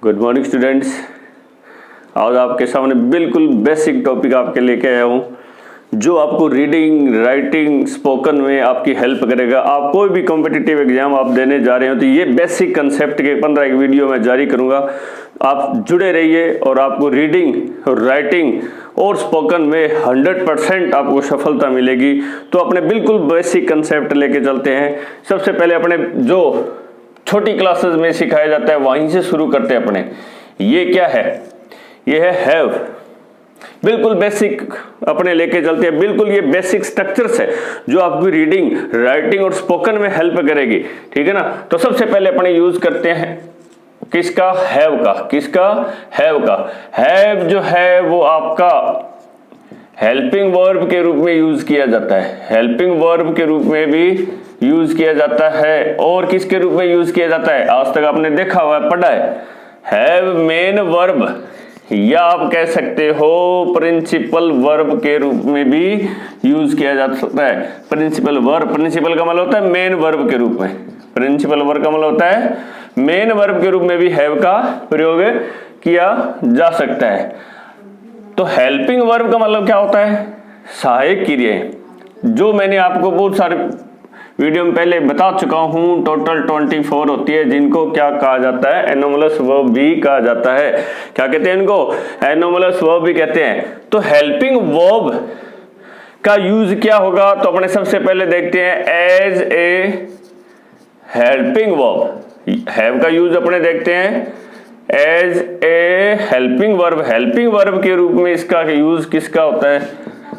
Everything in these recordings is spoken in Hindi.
Good morning students. आज आपके सामने बिल्कुल बेसिक टॉपिक आपके लेके आया हूँ जो आपको रीडिंग, राइटिंग, स्पोकन में आपकी हेल्प करेगा। आप कोई भी कॉम्पिटिटिव एग्जाम आप देने जा रहे हो तो ये बेसिक कंसेप्ट के 15 एक वीडियो में जारी करूँगा। आप जुड़े रहिए और आपको रीडिंग और राइटिंग और स्पोकन में 100% आपको सफलता मिलेगी। तो अपने बिल्कुल बेसिक कंसेप्ट लेके चलते हैं। सबसे पहले अपने जो छोटी क्लासेस में सिखाया जाता है वहीं से शुरू करते हैं अपने। ये क्या है? ये है हैव। बिल्कुल बेसिक अपने लेके चलते हैं। बिल्कुल ये बेसिक स्ट्रक्चर्स है जो आपकी रीडिंग, राइटिंग और स्पोकन में हेल्प करेगी। ठीक है ना। तो सबसे पहले अपने यूज करते हैं किसका? हैव का। किसका? हैव का। हैव जो है वो आपका हेल्पिंग वर्ब के रूप में यूज किया जाता है। हेल्पिंग वर्ब के रूप में भी यूज किया जाता है। और किसके रूप में यूज किया जाता है? आज तक आपने देखा हुआ है, पढ़ा है। हैव मेन वर्ब या आप कह सकते हो प्रिंसिपल वर्ब के रूप में भी यूज किया जा सकता है। प्रिंसिपल वर्ब, प्रिंसिपल का मतलब होता है मेन वर्ब के रूप में। प्रिंसिपल वर्ब का मतलब होता है मेन वर्ब के रूप में भी हैव का प्रयोग किया जा सकता है। तो हेल्पिंग वर्ब का मतलब क्या होता है? सहायक क्रियाएं, जो मैंने आपको बहुत सारे वीडियो में पहले बता चुका हूं। टोटल 24 होती है जिनको क्या कहा जाता है? एनोमलस वर्ब भी कहा जाता है। क्या कहते हैं इनको? एनोमलस वर्ब भी कहते हैं। तो हेल्पिंग वर्ब का यूज क्या होगा? तो अपने सबसे पहले देखते हैं as a helping verb. Have का यूज अपने देखते हैं as a helping verb. Helping verb के रूप में इसका यूज किसका होता है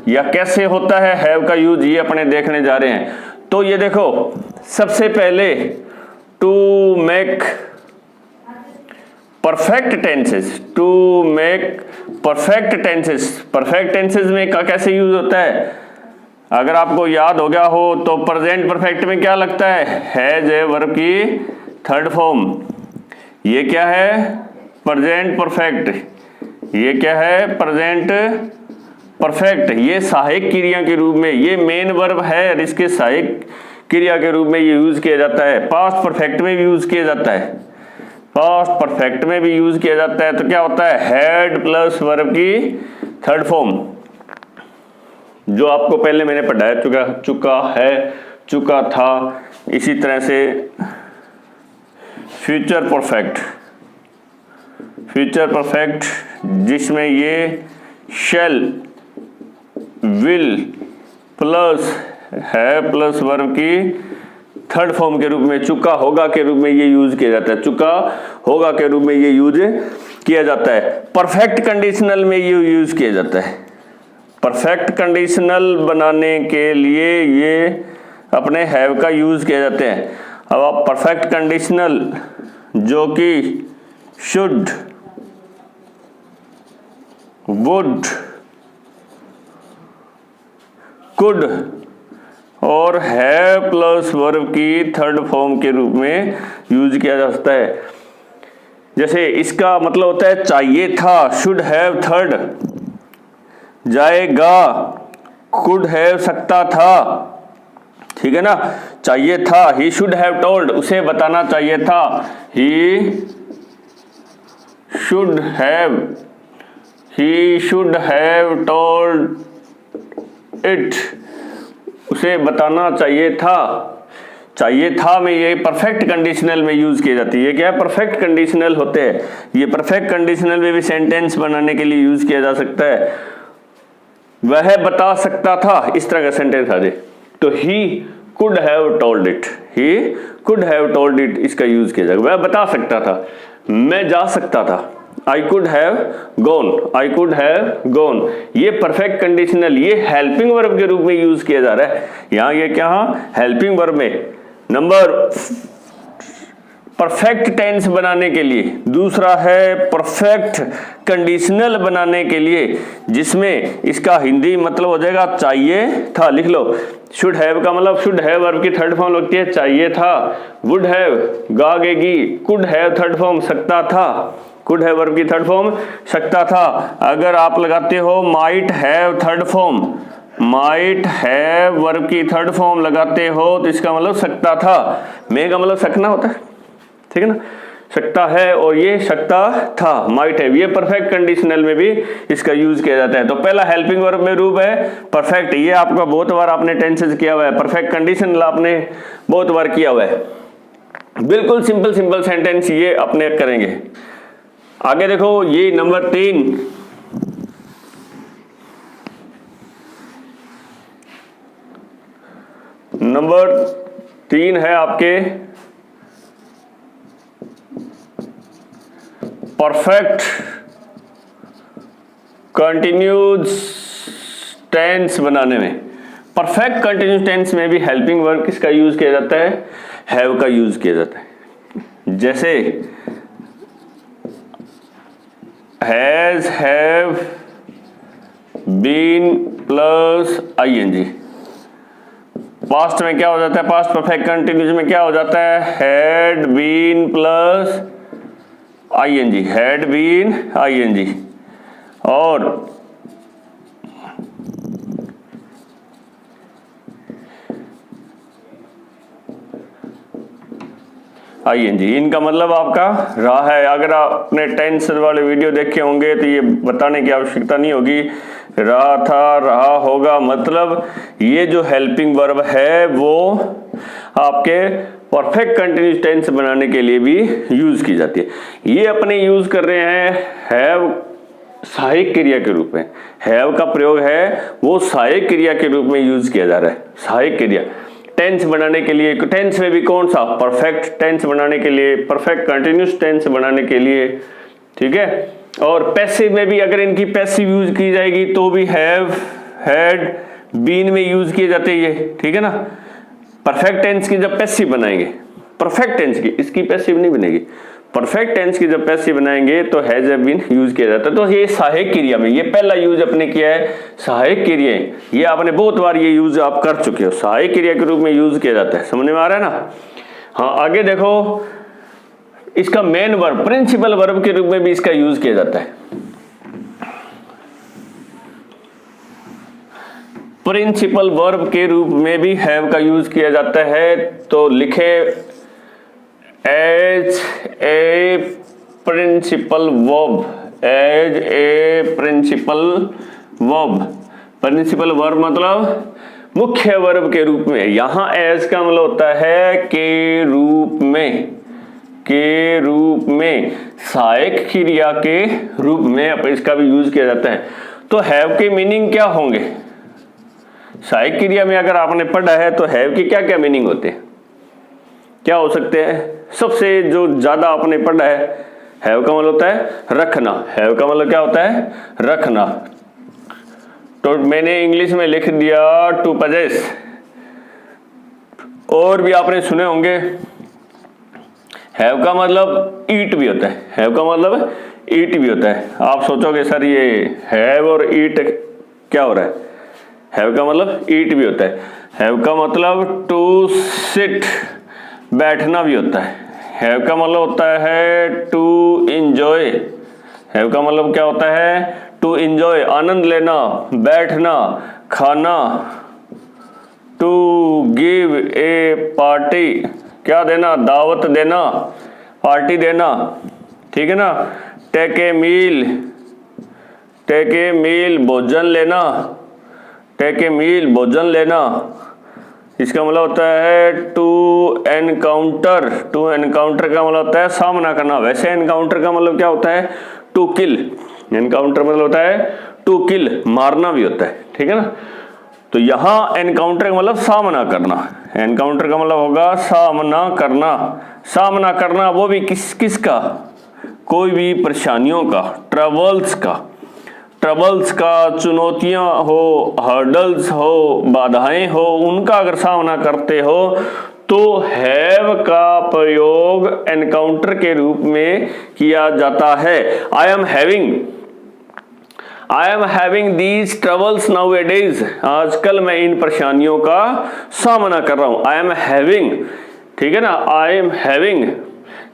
या कैसे होता है हैव का यूज, ये अपने देखने जा रहे हैं। तो ये देखो, सबसे पहले to make perfect tenses. To make perfect tenses. Perfect tenses में का कैसे यूज होता है? अगर आपको याद हो गया हो तो प्रेजेंट परफेक्ट में क्या लगता है? हैज ए वर्ब की थर्ड फॉर्म। ये क्या है? Present perfect. ये क्या है? Present perfect. ये सहायक क्रिया के रूप में, ये मेन वर्ब है और इसके सहायक क्रिया के रूप में ये यूज किया जाता है। पास्ट परफेक्ट में भी यूज किया जाता है। पास्ट परफेक्ट में भी यूज किया जाता है। तो क्या होता है? हैड प्लस वर्ब की थर्ड फॉर्म, जो आपको पहले मैंने पढ़ाया चुका है, चुका था। इसी तरह से फ्यूचर परफेक्ट। फ्यूचर परफेक्ट जिसमें ये शैल, विल प्लस है प्लस वर्ब की थर्ड फॉर्म के रूप में, चुका होगा के रूप में ये यूज किया जाता है। चुका होगा के रूप में ये यूज किया जाता है। परफेक्ट कंडीशनल में ये यूज किया जाता है। परफेक्ट कंडीशनल बनाने के लिए ये अपने हैव का यूज किया जाते हैं। अब आप परफेक्ट कंडीशनल जो कि शुड, वुड, कुड और हैव प्लस वर्ब की थर्ड फॉर्म के रूप में यूज किया जा सकता है। जैसे इसका मतलब होता है चाहिए था, शुड हैव थर्ड। जाएगा, कुड हैव सकता था। ठीक है ना। चाहिए था, ही शुड हैव टोल्ड, उसे बताना चाहिए था। He should have told it, उसे बताना चाहिए था। चाहिए था में ये परफेक्ट कंडीशनल में यूज की जाती है। ये क्या है? परफेक्ट कंडीशनल होते हैं। ये परफेक्ट कंडीशनल में भी सेंटेंस बनाने के लिए यूज किया जा सकता है। वह बता सकता था, इस तरह का सेंटेंस आ जाए तो he could have told it. He could have told it इसका यूज किया जाएगा। वह बता सकता था, मैं जा सकता था। I could have gone, I could have gone। ये परफेक्ट कंडीशनल, ये हेल्पिंग वर्ब के रूप में यूज किया जा रहा है। यहाँ ये क्या? हेल्पिंग वर्ब में नंबर परफेक्ट टेंस बनाने के लिए। दूसरा है परफेक्ट कंडीशनल बनाने के लिए, जिसमें इसका हिंदी मतलब हो जाएगा चाहिए था। लिख लो, शुड हैव का मतलब शुड हैव वर्ब की थर्ड फॉर्म लगती है चाहिए था। वुड हैव गागेगी, कुड हैव थर्ड फॉर्म सकता था। कुड हैव वर्ब की थर्ड फॉर्म सकता था। अगर आप लगाते हो might have third form, might have verb की थर्ड फॉर्म लगाते हो तो इसका मतलब सकता था। मे का मतलब सकना होता है। ठीक है ना। सकता है और ये सकता था, माइट हैव। ये परफेक्ट कंडीशनल में भी इसका यूज किया जाता है। तो पहला हेल्पिंग वर्ब में रूप है परफेक्ट, ये आपका बहुत बार आपने टेंसेस किया हुआ है। परफेक्ट कंडीशनल आपने बहुत बार किया हुआ है। बिल्कुल सिंपल सेंटेंस ये अपने करेंगे। आगे देखो, ये नंबर 3, नंबर 3 है आपके परफेक्ट कंटिन्यूस टेंस बनाने में। परफेक्ट कंटिन्यूस टेंस में भी हेल्पिंग वर्ब किसका यूज किया जाता है? हैव का यूज किया जाता है। जैसे has, have, been plus ING. Past में क्या हो जाता है? पास्ट परफेक्ट कंटिन्यूस में क्या हो जाता है? Had been plus ING, had been ING. और आईएनजी, इनका मतलब आपका रहा है। अगर आपने टेंस वाले वीडियो देखे होंगे तो ये बताने की आवश्यकता नहीं होगी, रहा था, रहा होगा। मतलब ये जो हेल्पिंग वर्ब है वो आपके परफेक्ट कंटिन्यूस टेंस बनाने के लिए भी यूज की जाती है। ये अपने यूज कर रहे हैं हैव सहायक क्रिया के रूप में। हैव का प्रयोग है वो सहायक क्रिया के रूप में यूज किया जा रहा है। सहायक क्रिया टेंस बनाने के लिए, टेंस में भी कौन सा? परफेक्ट टेंस बनाने के लिए, परफेक्ट कंटिन्यूस टेंस बनाने के लिए, ठीक है। और पैसिव में भी अगर इनकी पैसिव यूज की जाएगी तो भी हैव, हैड, बीन में यूज किए जाते हैं ये, ठीक है ना। परफेक्ट टेंस की जब पैसिव बनाएंगे, परफेक्ट टेंस की, इसकी पैसिव नहीं बनेगी। परफेक्ट टेंस की जब पैसिव बनाएंगे तो हैज, हैव बीन यूज किया जाता है। तो ये सहायक क्रिया में, ये पहला यूज अपने किया है सहायक क्रिया। ये आपने बहुत बार ये यूज आप कर चुके हो, सहायक क्रिया के रूप में यूज किया जाता है। समझ में आ रहा है ना? हाँ, आगे देखो, इसका मेन वर्ब, प्रिंसिपल वर्ब के रूप में भी इसका यूज किया जाता है। प्रिंसिपल वर्ब के रूप में भी हैव का यूज किया जाता है। तो लिखे as a principal verb, as a principal verb. Principal verb मतलब मुख्य वर्ब के रूप में। यहां एज का मतलब होता है के रूप में, के रूप में, सहायक क्रिया के रूप में इसका भी यूज किया जाता है। तो हैव के मीनिंग क्या होंगे? सहायक क्रिया में अगर आपने पढ़ा है तो हैव के क्या क्या मीनिंग होते हैं, क्या हो सकते हैं? सबसे जो ज्यादा आपने पढ़ा है, हैव का मतलब होता है रखना। हैव का मतलब क्या होता है? रखना। तो मैंने इंग्लिश में लिख दिया टू पजेस। और भी आपने सुने होंगे, हैव का मतलब ईट भी होता है। हैव का मतलब ईट भी होता है। आप सोचोगे सर ये हैव और ईट क्या हो रहा है? हैव का मतलब ईट भी होता है। हैव का मतलब टू सिट, बैठना भी होता है। हैव का मतलब होता है टू इंजॉय। हैव का मतलब क्या होता है? टू इंजॉय, आनंद लेना, बैठना, खाना। टू गिव ए पार्टी, क्या देना? दावत देना, पार्टी देना, ठीक है ना। Take a meal, take a मील, भोजन लेना, टेक ए मील, भोजन लेना। इसका मतलब होता है टू एनकाउंटर। टू एनकाउंटर का मतलब होता है सामना करना। वैसे एनकाउंटर का मतलब क्या होता है? To kill. एनकाउंटर मतलब होता है टू किल, मारना भी होता है, ठीक है ना। तो यहां एनकाउंटर का मतलब सामना करना। एनकाउंटर का मतलब होगा सामना करना। सामना करना वो भी किसका? कोई भी परेशानियों का, ट्रबल्स का, ट्रबल्स का, चुनौतियां हो, हर्डल्स हो, बाधाएं हो, उनका अगर सामना करते हो तो हैव का प्रयोग एनकाउंटर के रूप में किया जाता है। आई am having these troubles now A days. आजकल मैं इन परेशानियों का सामना कर रहा हूं। आई एम हैविंग, ठीक है ना। आई am having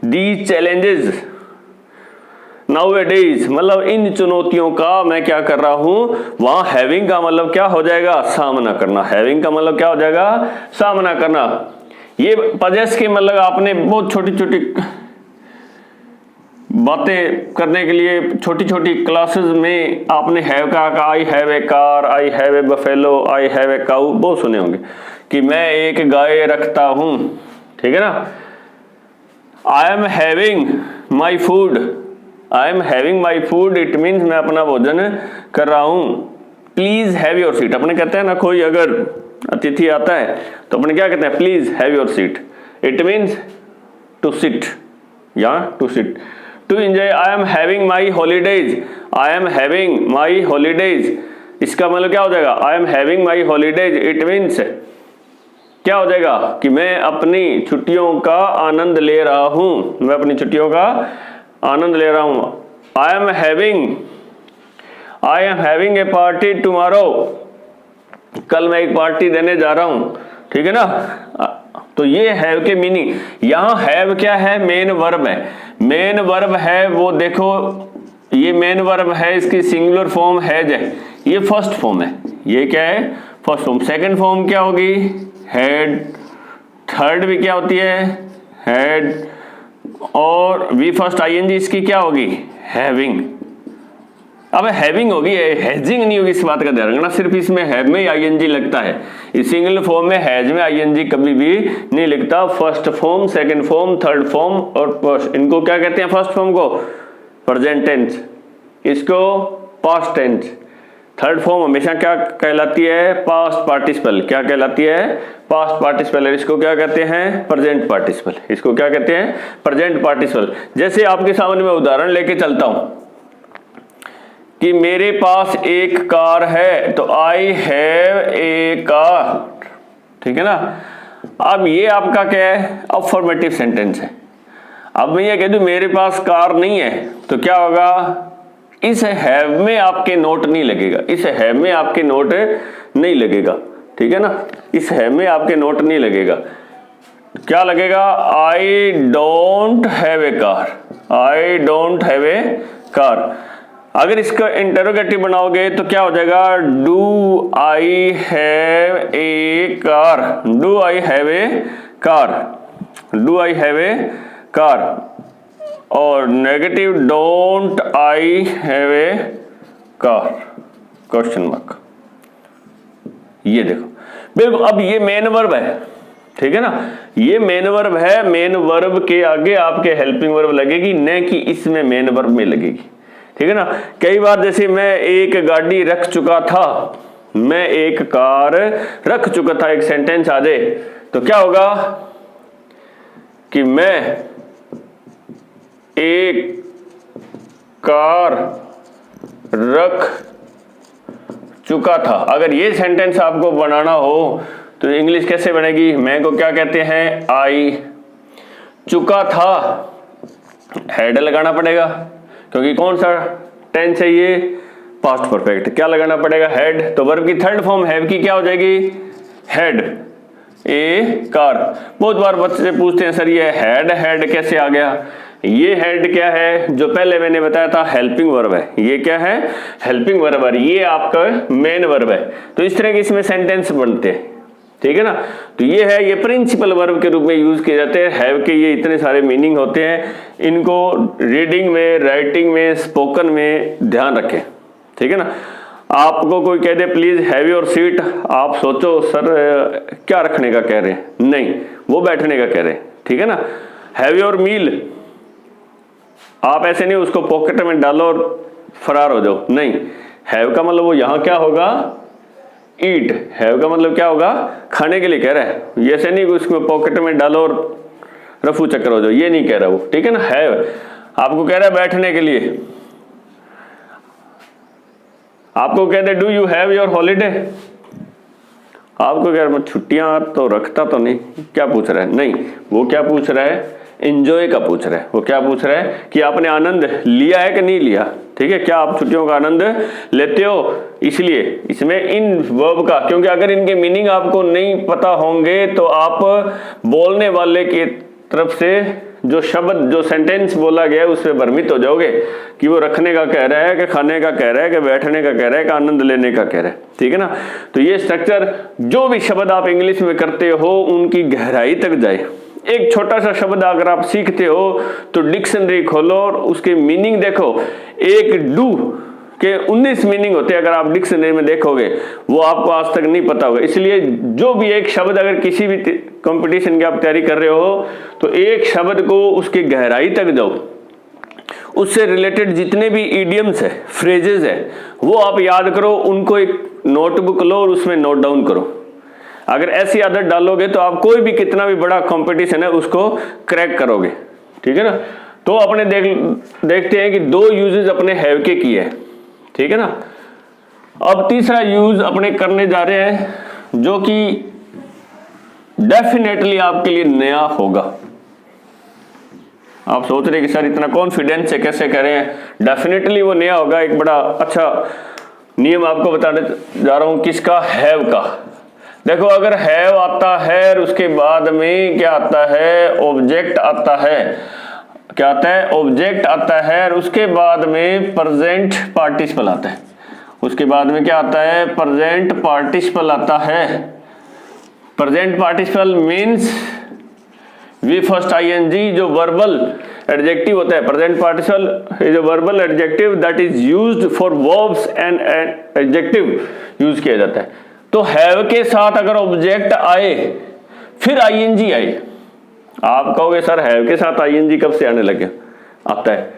these challenges now A days, मतलब इन चुनौतियों का मैं क्या कर रहा हूं। वहां हैविंग का मतलब क्या हो जाएगा? सामना करना। हैविंग का मतलब क्या हो जाएगा? सामना करना। ये पजेस के मतलब आपने बहुत छोटी छोटी बातें करने के लिए छोटी छोटी क्लासेस में आपने हैव का I have a car, I have a buffalo, I have a cow बहुत सुने होंगे कि मैं एक गाय रखता हूं, ठीक है ना। आई am having my food, I am having my food, it means मैं अपना भोजन कर रहा हूं। प्लीज हैव योर सीट, अपने कहते हैं ना कोई अगर अतिथि आता है तो अपने क्या कहते हैं, please have your seat, it means to sit या to sit. To enjoy, I am having my holidays, I am having my holidays, इसका मतलब क्या हो जाएगा, I am having my holidays, it means क्या हो जाएगा कि मैं अपनी छुट्टियों का आनंद ले रहा हूं, मैं अपनी छुट्टियों का आनंद ले रहा हूं। I am having a party tomorrow, कल मैं एक पार्टी देने जा रहा हूं, ठीक है ना। तो ये हैव के मीनिंग, यहां हैव क्या है, मेन वर्ब है, मेन वर्ब है वो देखो, ये मेन वर्ब है, इसकी सिंगुलर फॉर्म हैज है, ये फर्स्ट फॉर्म है, ये क्या है फर्स्ट फॉर्म। सेकंड फॉर्म क्या होगी, हैड, थर्ड भी क्या होती है, हैड, और वी फर्स्ट आईएनजी इसकी क्या होगी, हैविंग। अब हैविंग होगी, हैजिंग नहीं होगी, इस बात का ध्यान रखना, सिर्फ इसमें हैव में आईएनजी लगता है, इस सिंगल फॉर्म में हैज में आईएनजी कभी भी नहीं लगता। First form, second form, third form और फर्स्ट, इनको क्या कहते हैं, फर्स्ट फॉर्म को प्रेजेंट टेंस, इसको पास्ट टेंस। थर्ड फॉर्म हमेशा क्या कहलाती है, पास्ट पार्टिसिपल, क्या कहलाती है, पास्ट पार्टिसिपल, इसको क्या कहते हैं, प्रेजेंट पार्टिसिपल, इसको क्या कहते हैं, प्रेजेंट पार्टिसिपल। जैसे आपके सामने मैं उदाहरण लेके चलता हूं कि मेरे पास एक कार है, तो आई हैव ए कार, ठीक है ना। अब ये आपका क्या है, अफर्मेटिव सेंटेंस है। अब मैं ये कह दूं मेरे पास कार नहीं है, तो क्या होगा, इस हैव में आपके नोट नहीं लगेगा, इस हैव में आपके नोट नहीं लगेगा, ठीक है ना, इस हैव में आपके नोट नहीं लगेगा। क्या लगेगा, I don't have a car, I don't have a car. अगर इसका इंटरोगेटिव बनाओगे तो क्या हो जाएगा, do I have a car, do I have a car, do I have a car. और negative, don't I have a car, question mark. ये देखो बिल्कुल, अब ये मेन वर्ब है, ठीक है ना, ये मेन वर्ब है, मेन वर्ब के आगे आपके हेल्पिंग वर्ब लगेगी, न कि इसमें मेन वर्ब में लगेगी, ठीक है ना। कई बार जैसे मैं एक गाड़ी रख चुका था, मैं एक कार रख चुका था, एक सेंटेंस आ जाए तो क्या होगा कि मैं एक कार रख चुका था। अगर ये सेंटेंस आपको बनाना हो तो इंग्लिश कैसे बनेगी, मैं को क्या कहते हैं, आई, चुका था हैड लगाना पड़ेगा, क्योंकि कौन सा टेंस है ये, पास्ट परफेक्ट, क्या लगाना पड़ेगा, हैड। तो वर्ब की थर्ड फॉर्म हैव की क्या हो जाएगी, हैड ए कार। बहुत बार बच्चे पूछते हैं सर ये हैड, हैड कैसे आ गया, ये हेड क्या है, जो पहले मैंने बताया था हेल्पिंग वर्ब है, ये क्या है, हेल्पिंग वर्ब है, ये आपका मेन वर्ब है। तो इस तरह के इसमें सेंटेंस बनते हैं, ठीक है ना। तो ये है, ये प्रिंसिपल वर्ब के रूप में यूज किए जाते हैं। हैव के ये इतने सारे मीनिंग होते हैं, इनको रीडिंग में, राइटिंग में, स्पोकन में ध्यान रखें, ठीक है ना। आपको कोई कह दे प्लीज हैव योर सीट, आप सोचो सर क्या रखने का कह रहे हैं, नहीं, वो बैठने का कह रहे हैं, ठीक है ना। हैव योर मील, आप ऐसे नहीं उसको पॉकेट में डालो और फरार हो जाओ, नहीं, हैव का मतलब वो यहां क्या होगा, ईट, हैव का मतलब क्या होगा, खाने के लिए कह रहा है, ये ऐसे नहीं उसको पॉकेट में डालो और रफू चक्कर हो जाओ, ये नहीं कह रहा वो, ठीक है ना। हैव आपको कह रहा है बैठने के लिए, आपको कह they do you have your holiday, आपको कह रहा है छुट्टियां तो रखता तो नहीं, क्या पूछ रहा है, नहीं, वो क्या पूछ रहा है, एंजॉय का पूछ रहा है, वो क्या पूछ रहा है कि आपने आनंद लिया है कि नहीं लिया, ठीक है, क्या आप छुट्टियों का आनंद लेते हो। इसलिए इसमें इन वर्ब का, क्योंकि अगर इनके मीनिंग आपको नहीं पता होंगे तो आप बोलने वाले की तरफ से जो शब्द, जो सेंटेंस बोला गया है उससे भ्रमित हो जाओगे कि वो रखने का कह रहा है कि खाने का कह रहा है कि बैठने का कह रहा है कि आनंद लेने का कह रहा है, ठीक है ना। तो ये स्ट्रक्चर, जो भी शब्द आप इंग्लिश में करते हो उनकी गहराई तक जाए, एक छोटा सा शब्द अगर आप सीखते हो तो डिक्शनरी खोलो और उसके मीनिंग देखो। एक डू के 19 मीनिंग होते हैं, अगर आप डिक्शनरी में देखोगे, वो आपको आज तक नहीं पता होगा। इसलिए जो भी एक शब्द, अगर किसी भी कंपटीशन की आप तैयारी कर रहे हो तो एक शब्द को उसकी गहराई तक जाओ, उससे रिलेटेड जितने भी इडियम्स है, फ्रेजेस है, वो आप याद करो, उनको एक नोटबुक लो और उसमें नोट डाउन करो। अगर ऐसी आदत डालोगे तो आप कोई भी कितना भी बड़ा कंपटीशन है उसको क्रैक करोगे, ठीक है ना। तो अपने देखते हैं कि 2 यूजेस अपने हैव के किए हैं, ठीक है ना। अब तीसरा यूज अपने करने जा रहे हैं जो कि डेफिनेटली आपके लिए नया होगा। आप सोच रहे कि सर इतना कॉन्फिडेंस से कैसे करें, डेफिनेटली वो नया होगा। एक बड़ा अच्छा नियम आपको बताने जा रहा हूं, किसका, हैव का। देखो, अगर हैव आता है और उसके बाद में क्या आता है, ऑब्जेक्ट आता है। क्या आता है, ऑब्जेक्ट आता है, और उसके बाद में प्रेजेंट पार्टिसिपल आता है। उसके बाद में क्या आता है, प्रेजेंट पार्टिसिपल आता है। Present participle means V first ING, जो वर्बल एडजेक्टिव होता है। Present participle is a verbal adjective that is used for verbs and adjective use किया जाता है। तो हैव के साथ अगर ऑब्जेक्ट आए फिर आईएनजी आए, आप कहोगे सर हैव के साथ आईएनजी कब से आने लगे, आता है।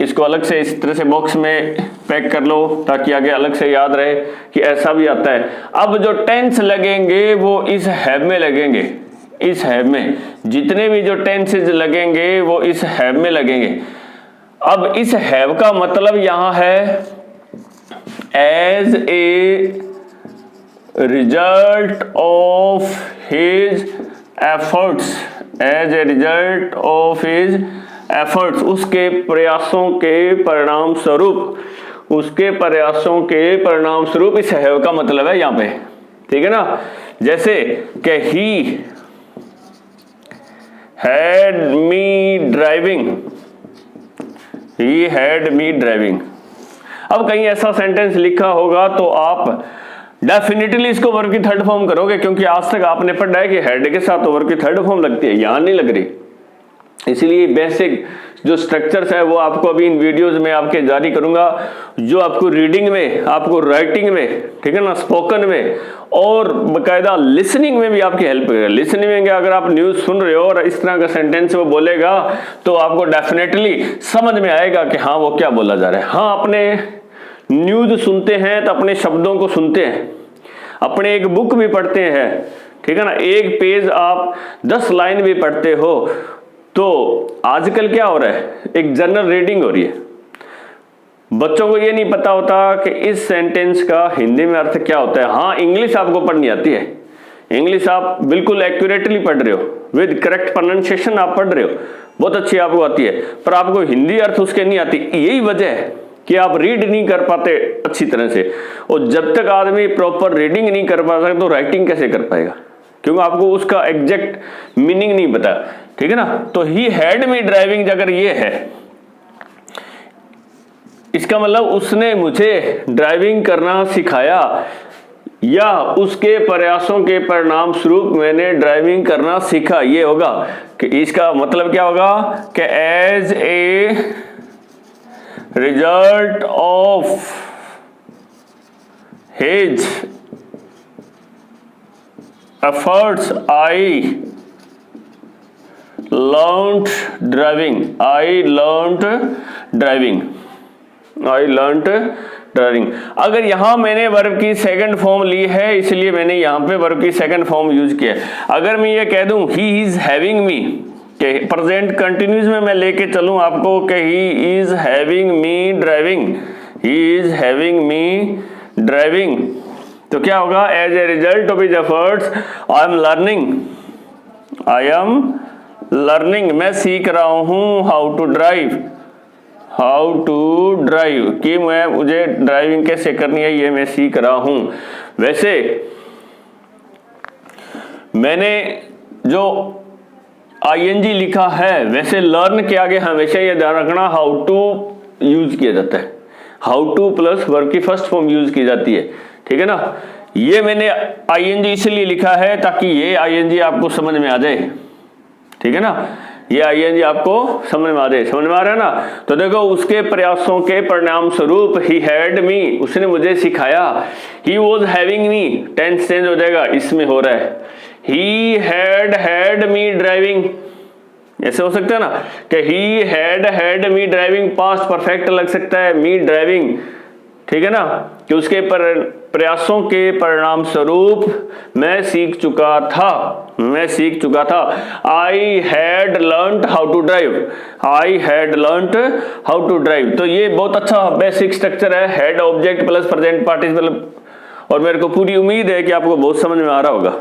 इसको अलग से इस तरह से बॉक्स में पैक कर लो ताकि आगे अलग से याद रहे कि ऐसा भी आता है। अब जो टेंस लगेंगे वो इस हैव में लगेंगे। इस हैव में जितने भी जो टेंसेज लगेंगे वो इस हैव में लगेंगे। अब इस हैव का मतलब यहां है as a result of his efforts, as a result of his efforts, उसके प्रयासों के परिणाम स्वरूप, उसके प्रयासों के परिणाम स्वरूप इस हैव का मतलब है यहां पे, ठीक है ना। जैसे कि he had me driving, he had me driving. अब कहीं ऐसा सेंटेंस लिखा होगा तो आप डेफिनेटली इसको वर्ब की थर्ड फॉर्म करोगे, क्योंकि आज तक आपने पढ़ा है कि हेड के साथ वर्ब की थर्ड फॉर्म लगती है, यहां नहीं लग रही। इसीलिए बेसिक जो स्ट्रक्चर्स है वो आपको अभी इन वीडियोस में आपके जारी करूंगा, जो आपको रीडिंग में, आपको राइटिंग में, ठीक है ना, स्पोकन में और बकायदा लिसनिंग में भी आपकी हेल्प करेगा। लिसनिंग में अगर आप न्यूज सुन रहे हो और इस तरह का सेंटेंस वो बोलेगा तो आपको डेफिनेटली समझ में आएगा कि हाँ वो क्या बोला जा रहा है। हाँ, अपने न्यूज सुनते हैं तो अपने शब्दों को सुनते हैं, अपने एक बुक भी पढ़ते हैं, ठीक है ना, एक पेज आप 10 लाइन भी पढ़ते हो। तो आजकल क्या हो रहा है, एक जनरल रीडिंग हो रही है। बच्चों को ये नहीं पता होता कि इस सेंटेंस का हिंदी में अर्थ क्या होता है। हाँ, इंग्लिश आपको पढ़नी आती है, इंग्लिश आप बिल्कुल एक्यूरेटली पढ़ रहे हो, विद करेक्ट प्रोनाउंसिएशन आप पढ़ रहे हो, बहुत अच्छी आपको आती है, पर आपको हिंदी अर्थ उसके नहीं आती। यही वजह है कि आप रीड नहीं कर पाते अच्छी तरह से। और जब तक आदमी प्रॉपर रीडिंग नहीं कर पाता तो राइटिंग कैसे कर पाएगा, क्योंकि आपको उसका एग्जैक्ट मीनिंग नहीं पता, ठीक है ना। तो ही हैड मी ड्राइविंग अगर ये है, इसका मतलब उसने मुझे ड्राइविंग करना सिखाया, या उसके प्रयासों के परिणाम स्वरूप मैंने ड्राइविंग करना सीखा। ये होगा कि इसका मतलब क्या होगा कि as a result of his efforts I learned driving, I learned driving, I learned driving. अगर यहां मैंने वर्ब की सेकंड फॉर्म ली है इसलिए मैंने यहां पे वर्ब की सेकंड फॉर्म यूज किया है। अगर मैं ये कह दूं ही इज हैविंग मी, के प्रेजेंट कंटिन्यूस में मैं लेके चलूं आपको कि he is having me driving, he is having me driving, तो क्या होगा, as a result of his efforts I am learning, I am learning, मैं सीख रहा हूं how to drive, how to drive, कि मुझे ड्राइविंग कैसे करनी है ये मैं सीख रहा हूं। वैसे मैंने जो आईएनजी लिखा है, वैसे लर्न के आगे हमेशा ये ध्यान रखना हाउ टू यूज किया जाता है, हाउ टू प्लस वर्ब की फर्स्ट फॉर्म यूज की जाती है, ठीक है ना। ये मैंने आईएनजी इसलिए लिखा है ताकि ये आईएनजी आपको समझ में आ जाए, ठीक है ना, ये आईएनजी आपको समझ में आ जाए। समझ में आ रहा है ना। तो देखो, उसके प्रयासों के परिणाम स्वरूप ही हैड मी, उसने मुझे सिखाया। He was having me, tense change हो जाएगा, इसमें हो रहा है ही हैड मी ड्राइविंग, ऐसे हो सकता है ना कि he had me driving, past perfect लग सकता है मी ड्राइविंग, ठीक है ना, कि उसके प्रयासों के परिणाम स्वरूप मैं सीख चुका था। I had learned how to drive. तो ये बहुत अच्छा बेसिक स्ट्रक्चर है, had object plus present participle, और मेरे को पूरी उम्मीद है कि आपको बहुत समझ में आ रहा होगा,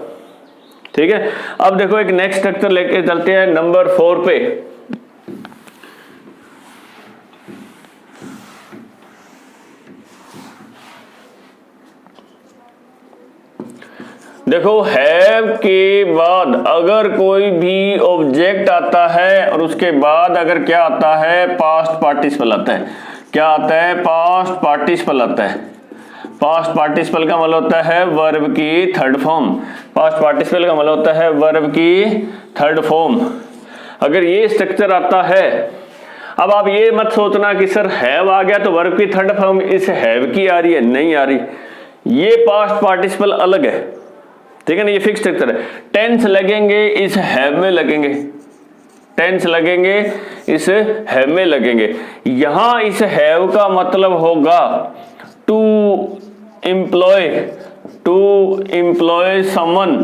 ठीक है। अब देखो एक नेक्स्ट स्ट्रक्चर लेके चलते हैं नंबर 4 पे। देखो, हैव के बाद अगर कोई भी ऑब्जेक्ट आता है और उसके बाद अगर क्या आता है, पास्ट पार्टिसिपल आता है। क्या आता है? पास्ट पार्टिसिपल आता है। पास्ट पार्टिसिपल का मतलब होता है वर्ब की थर्ड फॉर्म। पास्ट पार्टिसिपल का मतलब होता है वर्ब की थर्ड फॉर्म। अगर ये स्ट्रक्चर आता है, अब आप ये मत सोचना कि सर हैव आ गया तो वर्ब की थर्ड फॉर्म इस हैव की आ रही है, नहीं आ रही। ये पास्ट पार्टिसिपल अलग है, ठीक है ना, ये फिक्स स्ट्रक्चर है। टेंस लगेंगे इस हैव में लगेंगे, टेंस लगेंगे इस हैव में लगेंगे। यहां इस हैव का मतलब होगा to employ someone,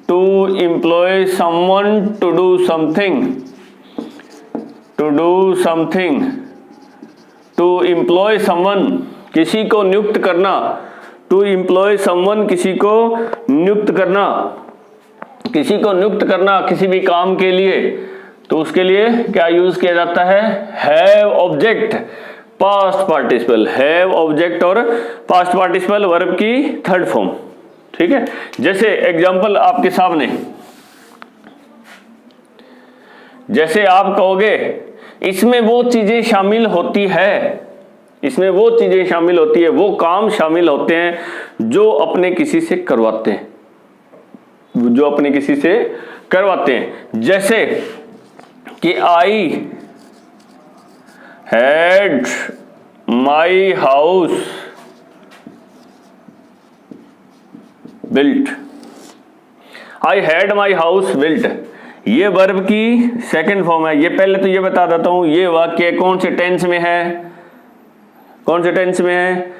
to employ someone to do something, to employ someone किसी को नियुक्त करना, टू एम्प्लॉय समवन किसी को नियुक्त करना, किसी को नियुक्त करना किसी भी काम के लिए, तो उसके लिए क्या यूज किया जाता है? Have object past participle, have object और पास्ट पार्टिसिपल वर्ब की थर्ड फॉर्म, ठीक है। जैसे एग्जांपल आपके सामने, जैसे आप कहोगे इसमें वो चीजें शामिल होती है, इसमें वो चीजें शामिल होती है, वो काम शामिल होते हैं जो अपने किसी से करवाते हैं, जो अपने किसी से करवाते हैं। जैसे कि I had my house built, I had my house built, ये वर्ब की सेकंड फॉर्म है। ये पहले तो ये बता देता हूं, ये वाक्य कौन से टेंस में है, कौन से टेंस में है?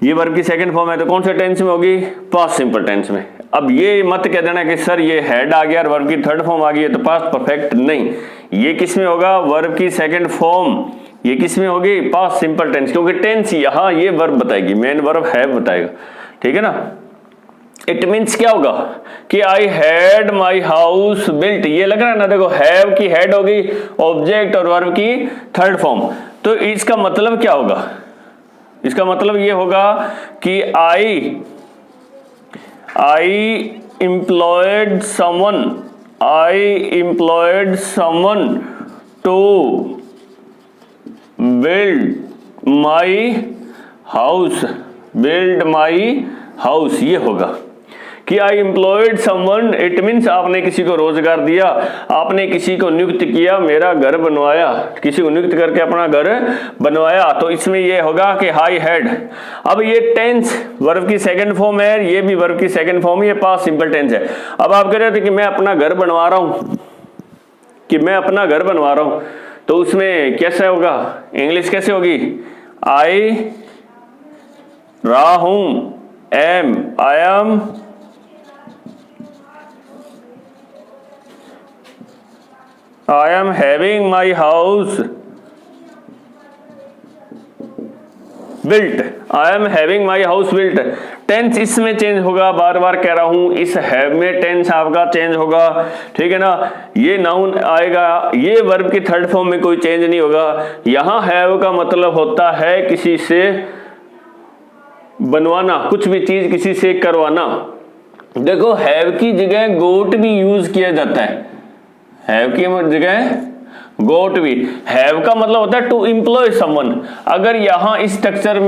ये वर्ब की सेकंड फॉर्म है तो कौन से टेंस में होगी? पास्ट सिंपल टेंस में। अब ये मत कह देना कि सर ये हैड आ गया और वर्ब की थर्ड फॉर्म आ गई है तो पास्ट परफेक्ट, नहीं। ये किस में होगा? वर्ब की सेकंड फॉर्म। ये किस में होगी? पास्ट सिंपल टेंस, क्योंकि टेंस यहाँ ये वर्ब बताएगी, मेन वर्ब हैव बताएगा, ठीक है ना। इट मीन्स क्या होगा कि I had my house built, ये लग रहा है ना, देखो हैव की हैड होगी ऑब्जेक्ट और वर्ब की थर्ड फॉर्म। तो इसका मतलब क्या होगा? इसका मतलब ये होगा कि I employed someone to build my house, ये होगा कि I employed someone. It means आपने किसी को रोजगार दिया, आपने किसी को नियुक्त किया, मेरा घर बनवाया, किसी को नियुक्त करके अपना घर बनवाया। तो इसमें ये होगा कि आई हैड। अब ये टेंस वर्ब की सेकंड फॉर्म है, ये भी वर्ब की सेकंड फॉर्म, ये पास्ट सिंपल टेंस है। अब आप कह रहे थे कि मैं अपना घर बनवा रहा हूं, तो उसमें कैसे होगा? इंग्लिश कैसे होगी? आई रहा हूं, I am having my house built, I am having my house built. Tense इसमें चेंज होगा, बार बार कह रहा हूं, इस हैव में टेंस आपका चेंज होगा, ठीक है ना। ये नाउन आएगा, ये वर्ब की थर्ड फॉर्म में कोई चेंज नहीं होगा। यहां हैव का मतलब होता है किसी से बनवाना, कुछ भी चीज किसी से करवाना। देखो हैव की जगह गोट भी यूज किया जाता है, हैव की जगह गोट भी। हैव का मतलब होता है टू एम्प्लॉय समवन। अगर यहां इस स्ट्रक्चर